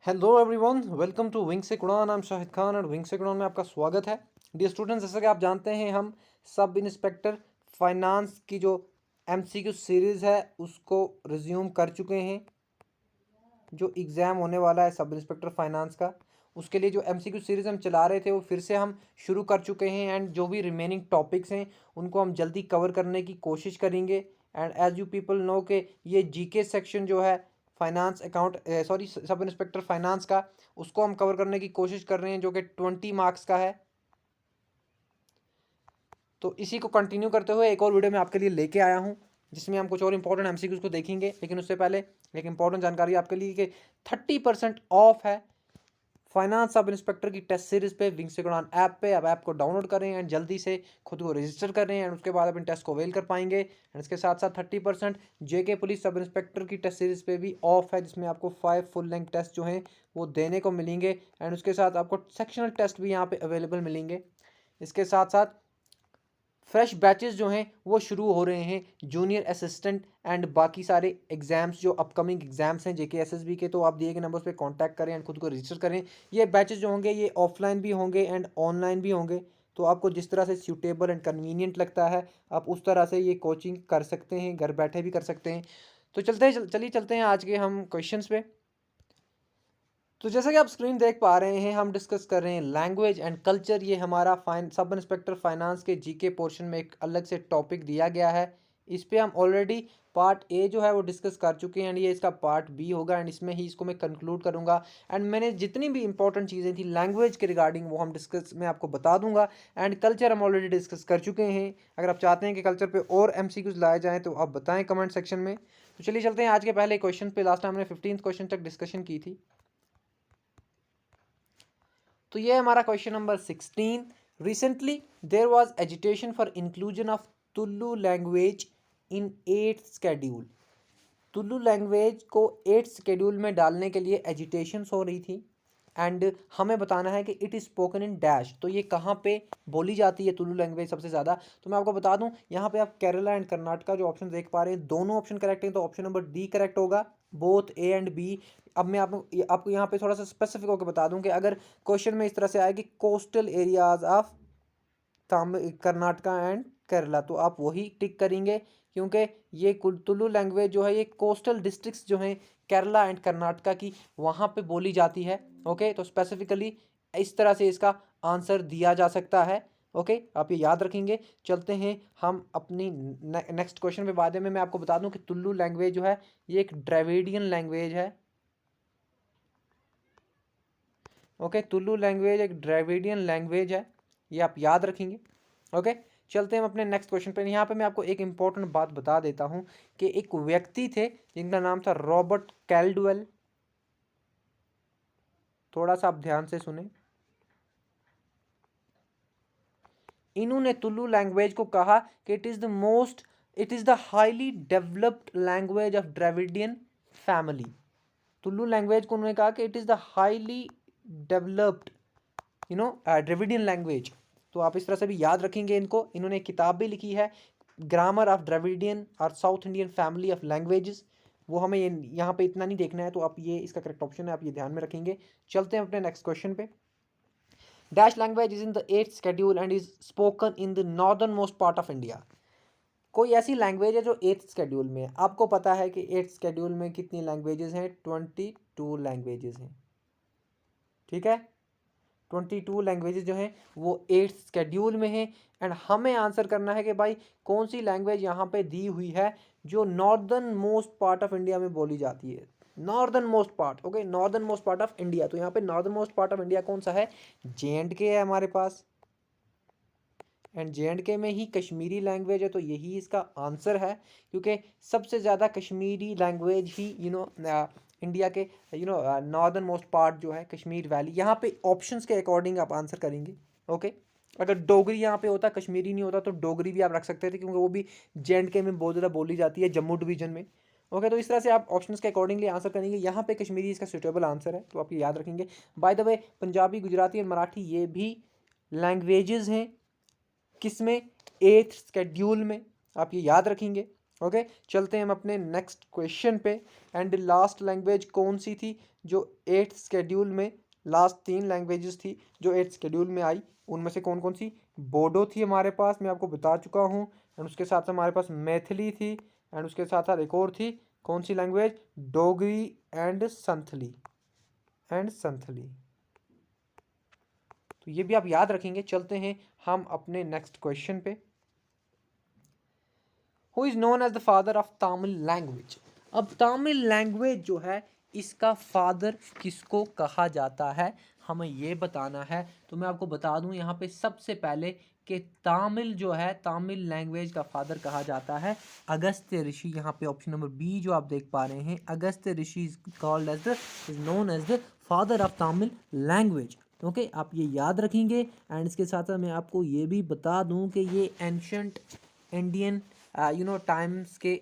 Hello everyone, welcome to wing से कुरान। I am Shahid Khan और विंग से कुरान में आपका स्वागत है। डियर स्टूडेंट्स, जैसा कि आप जानते हैं, हम सब इंस्पेक्टर फाइनेंस की जो एमसीक्यू सीरीज़ है उसको रिज्यूम कर चुके हैं। जो एग्ज़ाम होने वाला है सब इंस्पेक्टर फाइनेंस का, उसके लिए जो एमसीक्यू सीरीज़ हम चला रहे थे वो फिर से हम शुरू कर चुके हैं। एंड जो भी रिमेनिंग टॉपिक्स हैं उनको हम जल्दी कवर करने की कोशिश करेंगे। And as you people know के ये जीके सेक्शन जो है finance account sub inspector finance का, उसको हम कवर करने की कोशिश कर रहे हैं, जो कि 20 मार्क्स का है। तो इसी को कंटिन्यू करते हुए एक और वीडियो मैं आपके लिए लेके आया हूँ, जिसमें हम कुछ और इंपॉर्टेंट एमसीक्यूज को देखेंगे। लेकिन उससे पहले एक इंपॉर्टेंट जानकारी आपके लिए कि 30% ऑफ है फाइनेंस सब इंस्पेक्टर की टेस्ट सीरीज पे विंग से कुरान ऐप पे। अब ऐप को डाउनलोड करें एंड जल्दी से खुद को रजिस्टर करें एंड उसके बाद अपने टेस्ट को वेल कर पाएंगे। एंड इसके साथ साथ 30% जेके पुलिस सब इंस्पेक्टर की टेस्ट सीरीज पे भी ऑफ है, जिसमें आपको 5 फुल लेंथ टेस्ट जो हैं वो देने को मिलेंगे। एंड उसके साथ आपको सेक्शनल टेस्ट भी यहाँ पे अवेलेबल मिलेंगे। इसके साथ साथ फ्रेश बैचेस जो हैं वो शुरू हो रहे हैं, जूनियर असिस्टेंट एंड बाकी सारे एग्जाम्स जो अपकमिंग एग्जाम्स हैं जेके एसएसबी के। तो आप दिए गए नंबर्स पे कांटेक्ट करें एंड खुद को रजिस्टर करें। ये बैचेस जो होंगे ये ऑफलाइन भी होंगे एंड ऑनलाइन भी होंगे। तो आपको जिस तरह से सूटेबल एंड कन्वीनियंट लगता है आप उस तरह से ये कोचिंग कर सकते हैं, घर बैठे भी कर सकते हैं। तो चलिए चलते हैं आज के हम क्वेश्चंस पे। तो जैसा कि आप स्क्रीन देख पा रहे हैं, हम डिस्कस कर रहे हैं लैंग्वेज एंड कल्चर। ये हमारा सब इंस्पेक्टर फाइनेंस के जीके पोर्शन में एक अलग से टॉपिक दिया गया है। इस पे हम ऑलरेडी पार्ट ए जो है वो डिस्कस कर चुके हैं एंड ये इसका पार्ट बी होगा एंड इसमें ही इसको मैं कंक्लूड करूंगा। एंड मैंने जितनी भी इंपॉर्टेंट चीज़ें थी लैंग्वेज के रिगार्डिंग वो हम डिस्कस मैं आपको बता दूंगा। एंड कल्चर हम ऑलरेडी डिस्कस कर चुके हैं। अगर आप चाहते हैं कि कल्चर पे और एमसीक्यूज लाए जाएँ तो आप बताएं कमेंट सेक्शन में। तो चलिए चलते हैं आज के पहले क्वेश्चन पे। लास्ट टाइम हमने 15th क्वेश्चन तक डिस्कशन की थी। तो ये हमारा question number 16। Recently there was agitation for inclusion of Tulu language in 8th schedule. Tulu language को 8th शेड्यूल में डालने के लिए एजिटेशन हो रही थी एंड हमें बताना है कि it is spoken in dash. तो ये कहाँ पे बोली जाती है तुलु लैंग्वेज सबसे ज़्यादा? तो मैं आपको बता दूं, यहाँ पे आप केरला एंड कर्नाटका जो ऑप्शन देख पा रहे हैं, दोनों ऑप्शन करेक्ट हैं। तो ऑप्शन नंबर डी करेक्ट होगा, बोथ ए एंड बी। अब मैं आपको यहाँ पे थोड़ा सा स्पेसिफिक होकर बता दूं कि अगर क्वेश्चन में इस तरह से आए कि coastal areas of Karnataka and Kerala, तो आप वही टिक करेंगे, क्योंकि ये तुलु लैंग्वेज जो है ये कोस्टल डिस्ट्रिक्ट्स जो हैं केरला एंड कर्नाटका की, वहाँ पे बोली जाती है। ओके, तो स्पेसिफिकली इस तरह से इसका आंसर दिया जा सकता है। ओके, आप ये याद रखेंगे। चलते हैं हम अपनी नेक्स्ट क्वेश्चन पे। बाद में मैं आपको बता दूं कि तुलु लैंग्वेज जो है ये एक द्रविडियन लैंग्वेज है। ओके, तुलु लैंग्वेज एक द्रविडियन लैंग्वेज है, ये आप याद रखेंगे। ओके, चलते हैं हम अपने नेक्स्ट क्वेश्चन पे। यहाँ पे मैं आपको एक इंपॉर्टेंट बात बता देता हूँ कि एक व्यक्ति थे जिनका नाम था रॉबर्ट कैल्डवेल। थोड़ा सा आप ध्यान से सुने। इन्होंने तुलु लैंग्वेज को कहा कि it is the highly developed language of Dravidian family. Tulu language को उन्होंने कहा कि it is the highly developed Dravidian language. तो आप इस तरह से भी याद रखेंगे इनको। इन्होंने एक किताब भी लिखी है, ग्रामर ऑफ द्रविडियन और south Indian family of languages. वो हमें यहाँ पे इतना नहीं देखना है, तो आप ये इसका करेक्ट ऑप्शन है, आप ये ध्यान में रखेंगे। चलते हैं अपने नेक्स्ट क्वेश्चन पे। Dash language is in the 8th schedule and is spoken in the northern most part of India. कोई ऐसी लैंग्वेज है जो 8th शेड्यूल में है। आपको पता है कि 8th शेड्यूल में कितनी लैंग्वेजेस हैं? 22 लैंग्वेजेस हैं। ठीक है, 22 लैंग्वेजेस जो हैं वो 8th शेड्यूल में हैं। एंड हमें आंसर करना है कि भाई कौन सी लैंग्वेज यहाँ पे दी हुई है जो northern most part of India में बोली जाती है। Northern most part, okay, northern most part of India. तो यहाँ पे northern most part of India कौन सा है? जे है हमारे पास, एंड जे में ही कश्मीरी लैंग्वेज है, तो यही इसका आंसर है। क्योंकि सबसे ज़्यादा कश्मीरी लैंग्वेज ही इंडिया के नॉर्दर्न मोस्ट पार्ट जो है कश्मीर वैली। यहाँ पे ऑप्शंस के अकॉर्डिंग आप आंसर करेंगे। ओके, अगर डोगरी यहाँ पे होता, कश्मीरी नहीं होता, तो डोगरी भी आप रख सकते थे, क्योंकि वो भी जे में बहुत ज़्यादा बोली जाती है, जम्मू डिवीजन में। ओके, तो इस तरह से आप ऑप्शंस के अकॉर्डिंगली आंसर करेंगे। यहाँ पे कश्मीरी इसका सुटेबल आंसर है, तो आप ये याद रखेंगे। बाय द वे, पंजाबी, गुजराती और मराठी ये भी लैंग्वेजेस हैं, किसमें? 8th शेड्यूल में, आप ये याद रखेंगे। ओके, चलते हैं हम अपने नेक्स्ट क्वेश्चन पे। एंड लास्ट लैंग्वेज कौन सी थी जो 8th शेड्यूल में, लास्ट 3 लैंग्वेजेस थी जो 8th शेड्यूल में आई, उनमें से कौन कौन सी? बोडो थी हमारे पास, मैं आपको बता चुका हूँ। एंड उसके साथ हमारे पास मैथिली थी। एंड उसके साथ साथ एक और थी, कौन सी लैंग्वेज? डोगरी एंड संथली। तो ये भी आप याद रखेंगे। चलते हैं हम अपने नेक्स्ट क्वेश्चन पे। Who is known as the father of Tamil language? अब तमिल लैंग्वेज जो है, इसका फादर किसको कहा जाता है, हमें ये बताना है। तो मैं आपको बता दूं यहाँ पे सबसे पहले कि तमिल जो है, तमिल लैंग्वेज का फादर कहा जाता है अगस्त्य ऋषि। यहाँ पे ऑप्शन नंबर बी जो आप देख पा रहे हैं, Agastya Rishi is called as the, is known as the father of Tamil language. Okay, आप ये याद रखेंगे। एंड इसके साथ साथ मैं आपको ये भी बता दूं कि ये एंशंट इंडियन टाइम्स के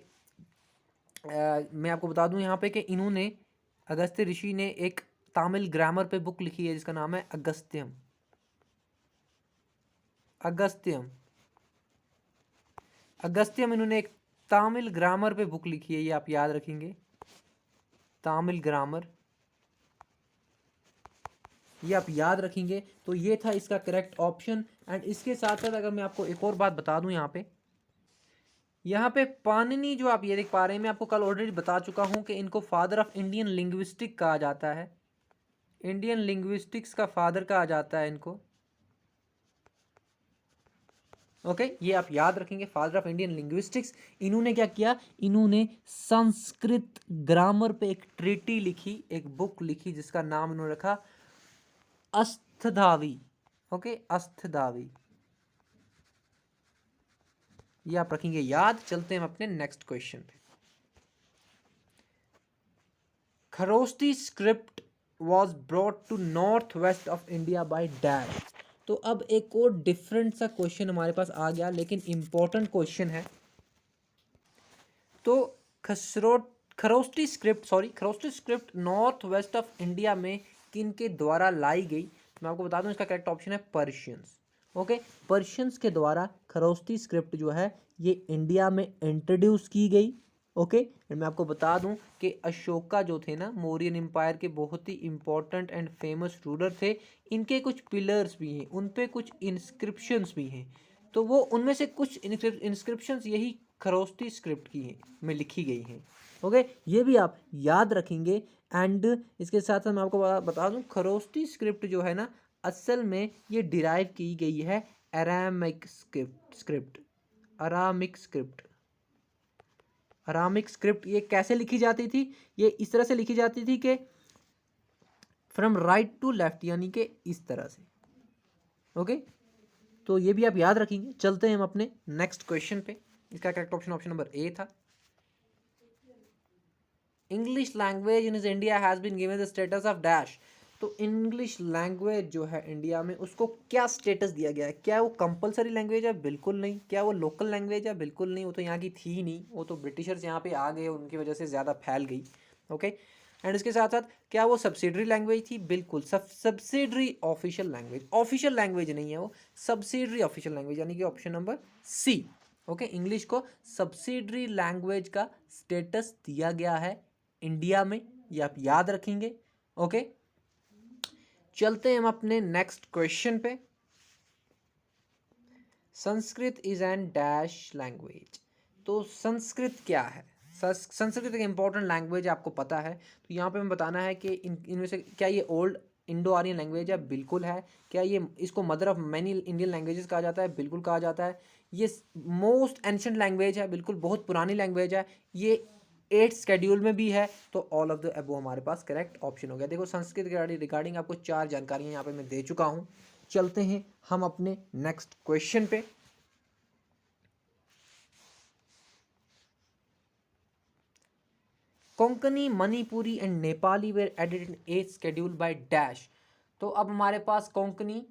मैं आपको बता दूं यहाँ पे कि इन्होंने, अगस्त्य ऋषि ने एक तमिल ग्रामर पे बुक लिखी है जिसका नाम है अगस्त्यम। अगस्त्यम इन्होंने एक तमिल ग्रामर पे बुक लिखी है, ये आप याद रखेंगे, तमिल ग्रामर, ये आप याद रखेंगे। तो ये था इसका करेक्ट ऑप्शन। एंड इसके साथ साथ अगर मैं आपको एक और बात बता दूं यहाँ पे पाणिनि जो आप ये देख पा रहे हैं, मैं आपको कल ऑलरेडी बता चुका हूं कि इनको फादर ऑफ इंडियन लिंग्विस्टिक कहा जाता है, इंडियन लिंग्विस्टिक्स का फादर कहा जाता है इनको। ओके, ये आप याद रखेंगे, फादर ऑफ इंडियन लिंग्विस्टिक्स। इन्होंने क्या किया, इन्होंने संस्कृत ग्रामर पे एक ट्रीटी लिखी, एक बुक लिखी जिसका नाम इन्होंने रखा अष्टधावी। ओके, अष्टधावी, ये आप रखेंगे याद। चलते हैं हम अपने नेक्स्ट क्वेश्चन पे। Kharoshthi script was brought to north west of India by dash. तो अब एक और डिफरेंट सा क्वेश्चन हमारे पास आ गया, लेकिन इंपॉर्टेंट क्वेश्चन है। तो Kharosthi script north west of India में किन के द्वारा लाई गई? मैं आपको बता दूं, इसका करेक्ट ऑप्शन है पर्शियंस। ओके, पर्शियंस के द्वारा खरोष्टी स्क्रिप्ट जो है ये इंडिया में इंट्रोड्यूस की गई। ओके, मैं आपको बता दूं कि अशोका जो थे ना, मौर्यन एम्पायर के बहुत ही इंपॉर्टेंट एंड फेमस रूलर थे, इनके कुछ पिलर्स भी हैं, उन पे कुछ इंस्क्रिप्शंस भी हैं। तो वो उनमें से कुछ इंस्क्रिप्शंस यही खरोष्टी स्क्रिप्ट की हैं, में लिखी गई हैं। ओके, ये भी आप याद रखेंगे। एंड इसके साथ साथ मैं आपको बता दूं, खरोष्टी स्क्रिप्ट जो है ना, असल में ये डिराइव की गई है अरामिक स्क्रिप्ट। ये कैसे लिखी जाती थी? ये इस तरह से लिखी जाती थी कि फ्रॉम राइट टू लेफ्ट, यानी कि इस तरह से। ओके, तो ये भी आप याद रखेंगे। चलते हैं हम अपने नेक्स्ट क्वेश्चन पे। इसका correct option option number A था। English language in India has been given the status of dash. तो इंग्लिश लैंग्वेज जो है इंडिया में, उसको क्या स्टेटस दिया गया है? क्या वो कंपलसरी लैंग्वेज है? बिल्कुल नहीं। क्या वो लोकल लैंग्वेज है? बिल्कुल नहीं, वो तो यहाँ की थी ही नहीं, वो तो ब्रिटिशर्स यहाँ पे आ गए, उनकी वजह से ज़्यादा फैल गई। ओके, एंड इसके साथ साथ क्या वो सब्सिडरी लैंग्वेज थी? बिल्कुल, subsidiary official language, official language नहीं है वो, सब्सिडरी ऑफिशियल लैंग्वेज, यानी कि option number C. Okay, English को सब्सिडरी लैंग्वेज का स्टेटस दिया गया है इंडिया में, ये आप याद रखेंगे। ओके, चलते हैं हम अपने नेक्स्ट क्वेश्चन पे। Sanskrit is an dash language. तो संस्कृत क्या है? संस्कृत एक इंपॉर्टेंट लैंग्वेज है, आपको पता है। तो यहाँ पे हमें बताना है कि इनमें से क्या ये ओल्ड इंडो आर्यन लैंग्वेज है? बिल्कुल है। क्या ये, इसको mother of many Indian languages कहा जाता है? बिल्कुल कहा जाता है। ये मोस्ट एंशंट लैंग्वेज है, बिल्कुल बहुत पुरानी लैंग्वेज है। ये 8th शेड्यूल में भी है। तो ऑल ऑफ द अबव हमारे पास करेक्ट ऑप्शन हो गया। देखो, संस्कृत रिगार्डिंग आपको 4 जानकारियाँ यहाँ पे मैं दे चुका हूँ। चलते हैं हम अपने नेक्स्ट क्वेश्चन पे। Konkani, Manipuri and Nepali were added in 8th schedule by dash. तो अब हमारे पास कोंकणी,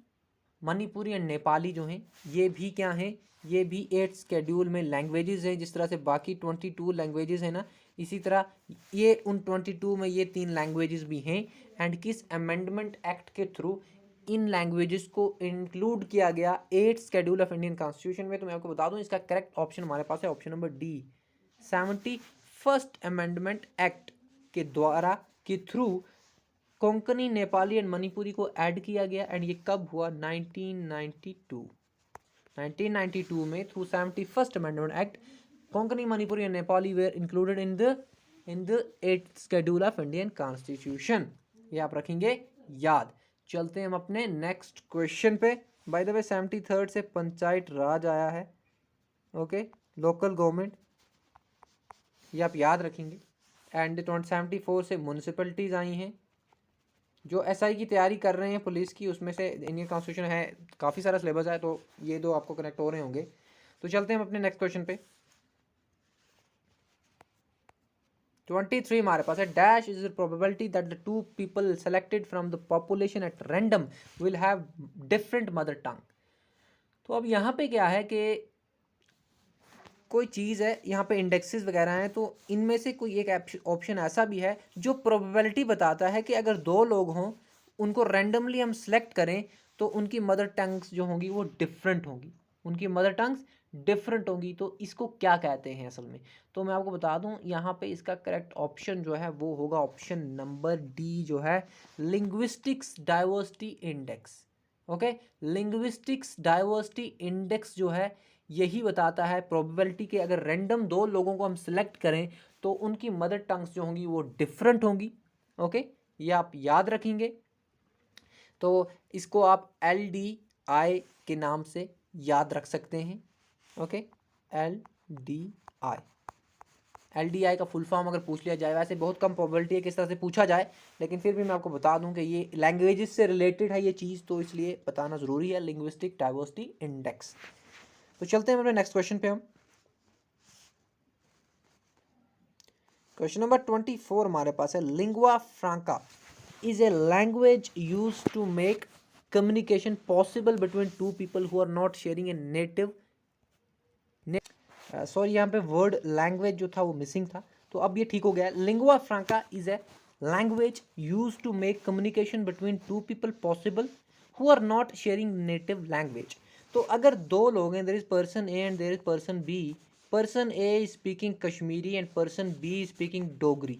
मणिपुरी एंड नेपाली जो हैं, ये भी क्या हैं? ये भी 8th शेड्यूल में लैंग्वेजेस हैं। जिस तरह से बाकी 22 लैंग्वेजेस हैं ना, इसी तरह ये उन 22 में ये 3 लैंग्वेजेस भी हैं। एंड किस अमेंडमेंट एक्ट के थ्रू इन लैंग्वेजेस को इंक्लूड किया गया 8th schedule of Indian constitution में? तो मैं आपको बता दूं, इसका करेक्ट ऑप्शन हमारे पास है option number D, 71st amendment act के द्वारा के थ्रू कोंकणी, नेपाली एंड मणिपुरी को ऐड किया गया, एंड ये कब हुआ? 1992 में through 71st amendment act Konkani, Manipuri and Nepali were included in the 8th schedule of Indian constitution. ये आप रखेंगे याद। चलते हैं हम अपने नेक्स्ट क्वेश्चन पे। बाय द वे 73rd से पंचायत राज आया है, ओके, लोकल गवर्नमेंट, ये आप याद रखेंगे। एंड 74 से म्यूनिसिपैलिटीज़ आई हैं। जो एसआई की तैयारी कर रहे हैं पुलिस की, उसमें से इंडियन कॉन्स्टिट्यूशन है, काफ़ी सारा सिलेबस है, तो ये दो आपको कनेक्ट हो रहे होंगे। तो चलते हैं हम अपने नेक्स्ट क्वेश्चन पे। 23 हमारे पास है, dash is the probability that the two people selected from the population at random will have different mother tongue. तो अब यहाँ पे क्या है कि कोई चीज़ है, यहाँ पे इंडेक्सेस वगैरह हैं, तो इनमें से कोई एक ऑप्शन ऐसा भी है जो प्रोबेबिलिटी बताता है कि अगर दो लोग हों, उनको रैंडमली हम सेलेक्ट करें, तो उनकी मदर टंग्स जो होंगी वो डिफरेंट होंगी, उनकी मदर टंग्स डिफरेंट होंगी। तो इसको क्या कहते हैं असल में? तो मैं आपको बता दूं, यहाँ पे इसका करेक्ट ऑप्शन जो है वो होगा ऑप्शन नंबर डी, जो है linguistics diversity index. Okay, linguistics diversity index जो है यही बताता है प्रोबेबिलिटी कि अगर रैंडम दो लोगों को हम सिलेक्ट करें तो उनकी मदर टंग्स जो होंगी वो डिफरेंट होंगी। ओके, ये आप याद रखेंगे। तो इसको आप LDI के नाम से याद रख सकते हैं। ओके, LDI का फुल फॉर्म अगर पूछ लिया जाए, वैसे बहुत कम प्रोबेबिलिटी है किस तरह से पूछा जाए, लेकिन फिर भी मैं आपको बता दूं कि ये लैंग्वेजेस से रिलेटेड है ये चीज़, तो इसलिए बताना ज़रूरी है, लिंग्विस्टिक डाइवर्सिटी इंडेक्स। तो चलते हैं अपने नेक्स्ट क्वेश्चन पे। हम क्वेश्चन नंबर 24 हमारे पास है, lingua franca is a language use to make communication possible between two people who are not sharing a native. Sorry, यहाँ पे वर्ड लैंग्वेज जो था वो मिसिंग था, तो अब ये ठीक हो गया। Lingua franca is a language use to make communication between two people possible who are not sharing native language. तो अगर दो लोग हैं, there is person A and there is person B, person A is speaking Kashmiri and person B is speaking Dogri.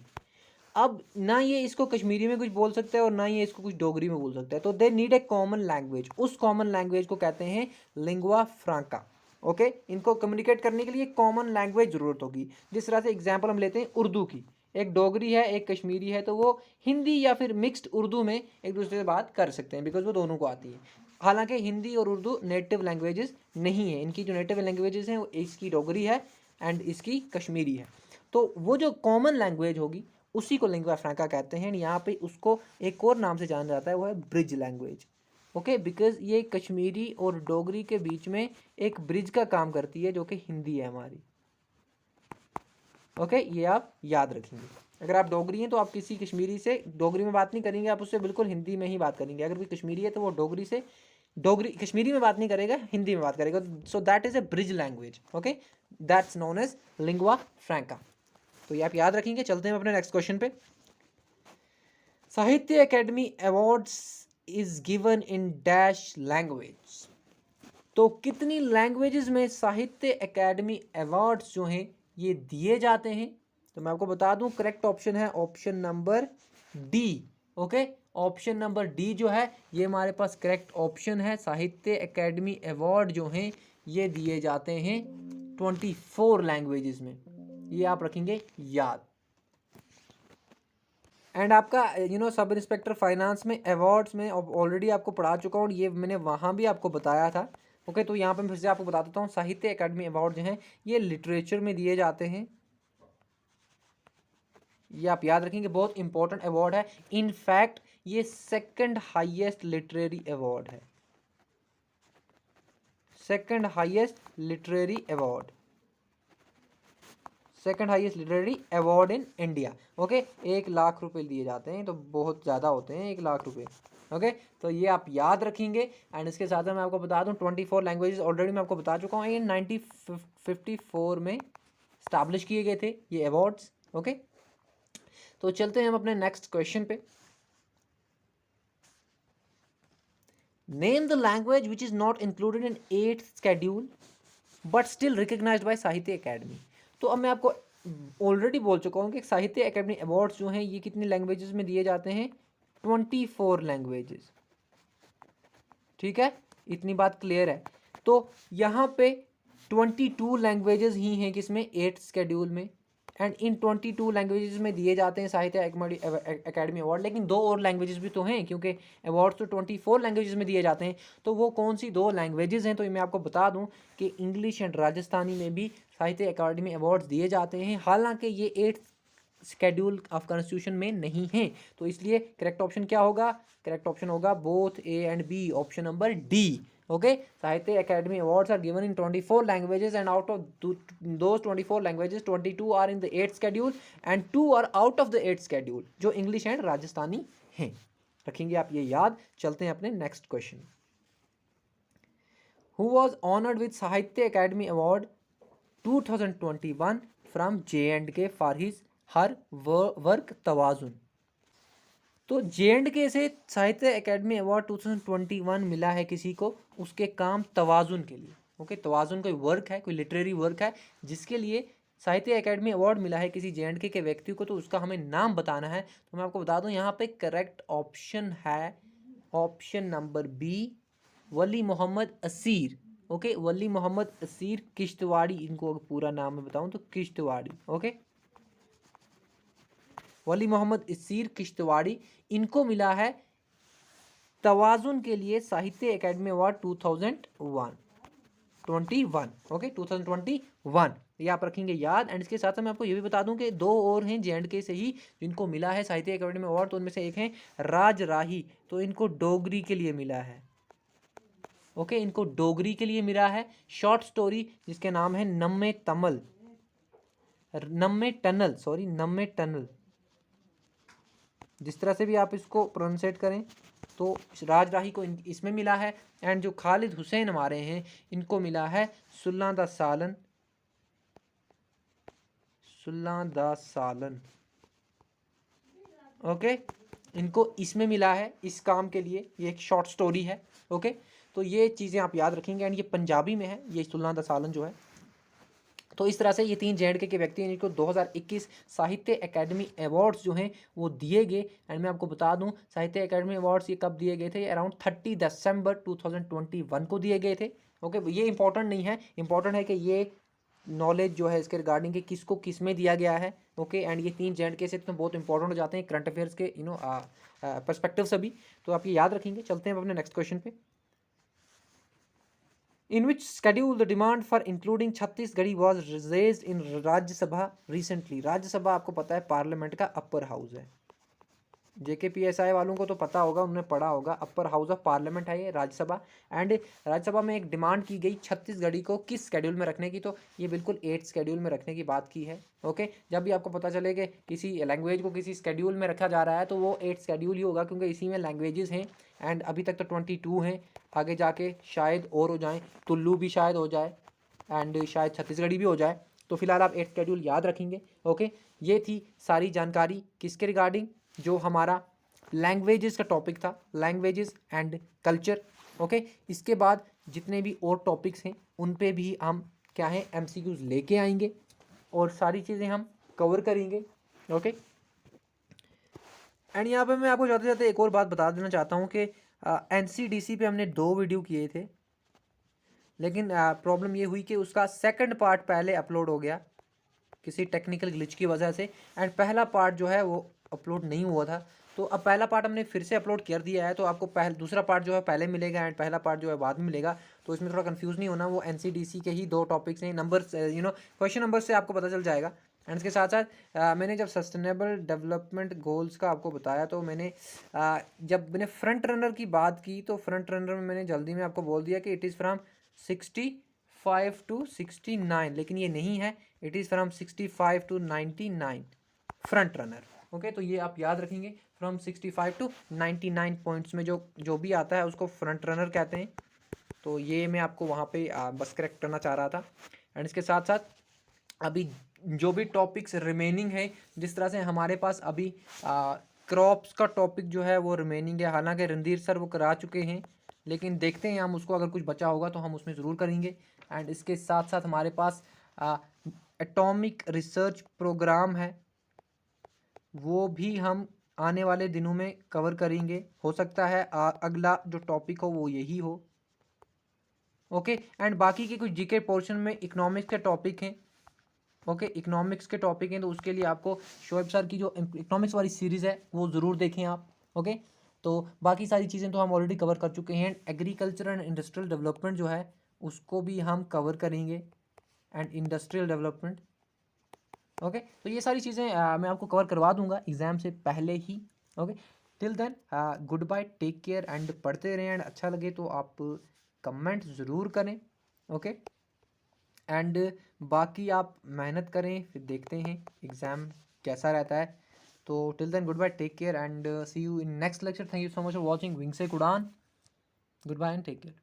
अब ना ये इसको कश्मीरी में कुछ बोल सकता है और ना ये इसको कुछ डोगरी में बोल सकता है, तो they need a common language. उस कॉमन लैंग्वेज को कहते हैं लिंगुआ फ्रांका। ओके, इनको कम्युनिकेट करने के लिए कॉमन लैंग्वेज ज़रूरत होगी। जिस तरह से एग्जांपल हम लेते हैं उर्दू की, एक डोगरी है एक कश्मीरी है, तो वो हिंदी या फिर मिक्स्ड उर्दू में एक दूसरे से बात कर सकते हैं, बिकॉज वो दोनों को आती है। हालांकि हिंदी और उर्दू नेटिव लैंग्वेजेस नहीं है, इनकी जो नेटिव लैंग्वेजेस हैं वो इसकी डोगरी है एंड इसकी कश्मीरी है। तो वो जो कॉमन लैंग्वेज होगी उसी को लिंगुआ फ्रैंका कहते हैं। यहाँ पे उसको एक और नाम से जाना जाता है, वो है ब्रिज लैंग्वेज। ओके, बिकॉज ये कश्मीरी और डोगरी के बीच में एक ब्रिज का काम करती है, जो कि हिंदी है हमारी। ओके, ये आप याद रखेंगे। अगर आप डोगरी हैं तो आप किसी कश्मीरी से डोगरी में बात नहीं करेंगे, आप उससे बिल्कुल हिंदी में ही बात करेंगे। अगर कोई कश्मीरी है तो वो डोगरी से कश्मीरी में बात नहीं करेगा, हिंदी में बात करेगा। So that is a bridge language. Okay, that's known as lingua franca. तो ये आप याद रखेंगे। चलते हैं अपने नेक्स्ट क्वेश्चन पे। साहित्य Akademi awards is given in dash language. तो कितनी लैंग्वेजेस में साहित्य अकेडमी अवार्ड्स जो हैं ये दिए जाते हैं? तो मैं आपको बता दूं, करेक्ट ऑप्शन है option number D. Okay, option number D जो है ये हमारे पास करेक्ट ऑप्शन है। साहित्य अकेडमी अवार्ड जो हैं ये दिए जाते हैं 24 लैंग्वेजेस में, ये आप रखेंगे याद। एंड आपका सब इंस्पेक्टर फाइनेंस में अवार्ड्स में ऑलरेडी आपको पढ़ा चुका हूँ, ये मैंने वहाँ भी आपको बताया था। ओके, तो यहाँ पे फिर से आपको बता देता हूँ, साहित्य अकेडमी अवार्ड जो हैं ये लिटरेचर में दिए जाते हैं, ये आप याद रखेंगे, बहुत इंपॉर्टेंट अवार्ड है। इनफैक्ट ये सेकंड हाईएस्ट लिटरेरी अवार्ड है, second highest literary award, second highest literary award in India. Okay, 1 lakh रुपए दिए जाते हैं, तो बहुत ज़्यादा होते हैं 1 लाख रुपए। ओके, तो ये आप याद रखेंगे। एंड इसके साथ मैं आपको बता दूं 24 लैंग्वेजेस ऑलरेडी मैं आपको बता चुका हूँ, ये 1954 में स्टैब्लिश किए गए थे ये अवार्ड्स। ओके, तो चलते हैं हम अपने नेक्स्ट क्वेश्चन पे। Name the language which is not included in 8th schedule but still recognized by Sahitya Akademi. तो अब मैं आपको ऑलरेडी बोल चुका हूँ कि साहित्य अकेडमी अवार्ड्स जो हैं ये कितनी लैंग्वेजेस में दिए जाते हैं, 24 लैंग्वेजेस। ठीक है, इतनी बात क्लियर है। तो यहाँ पे 22 लैंग्वेजेस ही हैं किसमें, 8th शेड्यूल में। एंड इन 22 लैंग्वेजेस में दिए जाते हैं साहित्य अकेडमी अवार्ड। लेकिन दो और लैंग्वेजेस भी तो हैं, क्योंकि अवार्ड्स तो 24 लैंग्वेजेस में दिए जाते हैं। तो वो कौन सी दो लैंग्वेजेस हैं, तो मैं आपको बता दूं कि इंग्लिश एंड राजस्थानी में भी साहित्य अकादमी अवार्ड्स दिए जाते हैं। हालांकि ये 8th शेड्यूल ऑफ कॉन्स्टिट्यूशन में नहीं है, तो इसलिए करेक्ट ऑप्शन क्या होगा, करेक्ट ऑप्शन होगा both A and B, option number D. Okay, Sahitya Akademi awards are given in 24 languages and out of those 24 languages 22 are in the 8th schedule and 2 are out of the 8th schedule, जो English and Rajasthani हैं। रखेंगे आप ये याद। चलते हैं अपने next question. Who was honoured with Sahitya Akademi award 2021 from J&K for his her work तवाजुन। तो J&K से साहित्य अकेडमी अवार्ड 2021 मिला है किसी को, उसके काम तवाजुन के लिए। ओके, तवाजुन कोई वर्क है, कोई लिटरेरी वर्क है, जिसके लिए साहित्य अकेडमी अवार्ड मिला है किसी J&K के व्यक्ति को, तो उसका हमें नाम बताना है। तो मैं आपको बता दूं यहाँ पे करेक्ट ऑप्शन है ऑप्शन नंबर बी, वली मोहम्मद असीर। ओके, वली मोहम्मद असीर किश्तवाड़ी, इनको पूरा नाम मैं बताऊं तो किश्तवाड़ी। ओके, वली मोहम्मद असीर किश्तवाड़ी, इनको मिला है तवाजुन के लिए साहित्य अकेडमी अवार्ड 2021। ओके, 2021 ये आप रखेंगे याद। एंड इसके साथ मैं आपको ये भी बता दूं कि दो और हैं J&K से ही जिनको मिला है साहित्य अकेडमी अवार्ड, तो उनमें से एक हैं राज राही, तो इनको डोगरी के लिए मिला है। ओके, इनको डोगरी के लिए मिला है। शॉर्ट स्टोरी जिसके नाम है नम्मे टनल, जिस तरह से भी आप इसको प्रोनाउंसिएट करें, तो राज राही को इसमें मिला है। एंड जो खालिद हुसैन हमारे हैं, इनको मिला है सुल्ला दा सालन। ओके, इनको इसमें मिला है इस काम के लिए, ये एक शॉर्ट स्टोरी है। ओके, तो ये चीज़ें आप याद रखेंगे। एंड ये पंजाबी में है, ये सुल्ला दा सालन जो है। तो इस तरह से ये 3 J&K के व्यक्ति हैं जिनको 2021 साहित्य अकेडमी अवार्ड्स जो हैं वो दिए गए। एंड मैं आपको बता दूं साहित्य अकेडमी अवार्ड्स ये कब दिए गए थे, अराउंड 30 दिसंबर 2021 को दिए गए थे। ओके, ये इंपॉर्टेंट नहीं है, इंपॉर्टेंट है कि ये नॉलेज जो है इसके रिगार्डिंग कि किसको किस में दिया गया है। ओके, एंड ये 3 J&K से तो बहुत इंपॉर्टेंट हो जाते हैं करंट अफेयर्स के पर्सपेक्टिव से भी, तो आप ये याद रखेंगे। चलते हैं अपने नेक्स्ट क्वेश्चन पे। In which schedule the demand for including Chhattisgarhi was raised in Rajya Sabha recently? Rajya Sabha आपको पता है पार्लियामेंट का अपर हाउस है। JKPSI वालों को तो पता होगा, उन्होंने पढ़ा होगा, अपर हाउस ऑफ पार्लियामेंट है ये राज्यसभा। एंड राज्यसभा में एक डिमांड की गई छत्तीसगढ़ी को किस शेड्यूल में रखने की, तो ये बिल्कुल 8th शेड्यूल में रखने की बात की है। ओके, जब भी आपको पता चले कि किसी लैंग्वेज को किसी शेड्यूल में रखा जा रहा है, तो वो 8th शेड्यूल ही होगा, क्योंकि इसी में लैंग्वेजेस हैं। एंड अभी तक तो 22 हैं, आगे जाके शायद और हो जाएँ, तुल्लू भी शायद हो जाए एंड शायद छत्तीसगढ़ी भी हो जाए। तो फिलहाल आप 8th शेड्यूल याद रखेंगे। ओके, ये थी सारी जानकारी किसके रिगार्डिंग, जो हमारा लैंग्वेजेस का टॉपिक था, लैंग्वेजेस एंड कल्चर। ओके, इसके बाद जितने भी और टॉपिक्स हैं उन पे भी हम क्या है MCQs लेके आएंगे और सारी चीज़ें हम कवर करेंगे। ओके, एंड यहाँ पे मैं आपको जाते जाते एक और बात बता देना चाहता हूँ कि NCDC पे हमने 2 वीडियो किए थे, लेकिन प्रॉब्लम ये हुई कि उसका सेकंड पार्ट पहले अपलोड हो गया किसी टेक्निकल ग्लिच की वजह से, एंड पहला पार्ट जो है वो अपलोड नहीं हुआ था। तो अब पहला पार्ट हमने फिर से अपलोड कर दिया है, तो आपको दूसरा पार्ट जो है पहले मिलेगा एंड पहला पार्ट जो है बाद में मिलेगा। तो इसमें थोड़ा कंफ्यूज नहीं होना, वो NCDC के ही 2 टॉपिक्स हैं, नंबर क्वेश्चन नंबर से आपको पता चल जाएगा। एंड इसके साथ साथ मैंने जब सस्टेनेबल डेवलपमेंट गोल्स का आपको बताया, तो मैंने जब मैंने फ्रंट रनर की बात की, तो फ्रंट रनर में मैंने जल्दी में आपको बोल दिया कि इट इज़ फ्राम 65 to 69, लेकिन ये नहीं है, it is from 65 to 99 front runner. Okay, तो ये आप याद रखेंगे, फ्रॉम 65 to 99 पॉइंट्स में जो भी आता है उसको फ्रंट रनर कहते हैं। तो ये मैं आपको वहाँ पे बस करेक्ट करना चाह रहा था। एंड इसके साथ साथ अभी जो भी टॉपिक्स रिमेनिंग है, जिस तरह से हमारे पास अभी क्रॉप्स का टॉपिक जो है वो रिमेनिंग है, हालांकि रणधीर सर वो करा चुके हैं, लेकिन देखते हैं हम उसको, अगर कुछ बचा होगा तो हम उसमें ज़रूर करेंगे। एंड इसके साथ साथ हमारे पास एटॉमिक रिसर्च प्रोग्राम है वो भी हम आने वाले दिनों में कवर करेंगे। हो सकता है अगला जो टॉपिक हो वो यही हो। ओके, एंड बाकी के कुछ जीके पोर्शन में इकोनॉमिक्स के टॉपिक हैं। ओके, इकोनॉमिक्स के टॉपिक हैं तो उसके लिए आपको शोएब सर की जो इकोनॉमिक्स वाली सीरीज़ है वो ज़रूर देखें आप। ओके, तो बाकी सारी चीज़ें तो हम ऑलरेडी कवर कर चुके हैं। एग्रीकल्चर एंड इंडस्ट्रियल डेवलपमेंट जो है उसको भी हम कवर करेंगे, एंड इंडस्ट्रियल डेवलपमेंट। ओके, तो ये सारी चीज़ें मैं आपको कवर करवा दूंगा एग्ज़ाम से पहले ही। Okay, till then good bye, take care, and पढ़ते रहें। एंड अच्छा लगे तो आप कमेंट ज़रूर करें। ओके, एंड बाकी आप मेहनत करें, फिर देखते हैं एग्ज़ाम कैसा रहता है। तो till then good bye, take care, and see you in next lecture. Thank you so much for watching wing से उड़ान। Good bye and take care.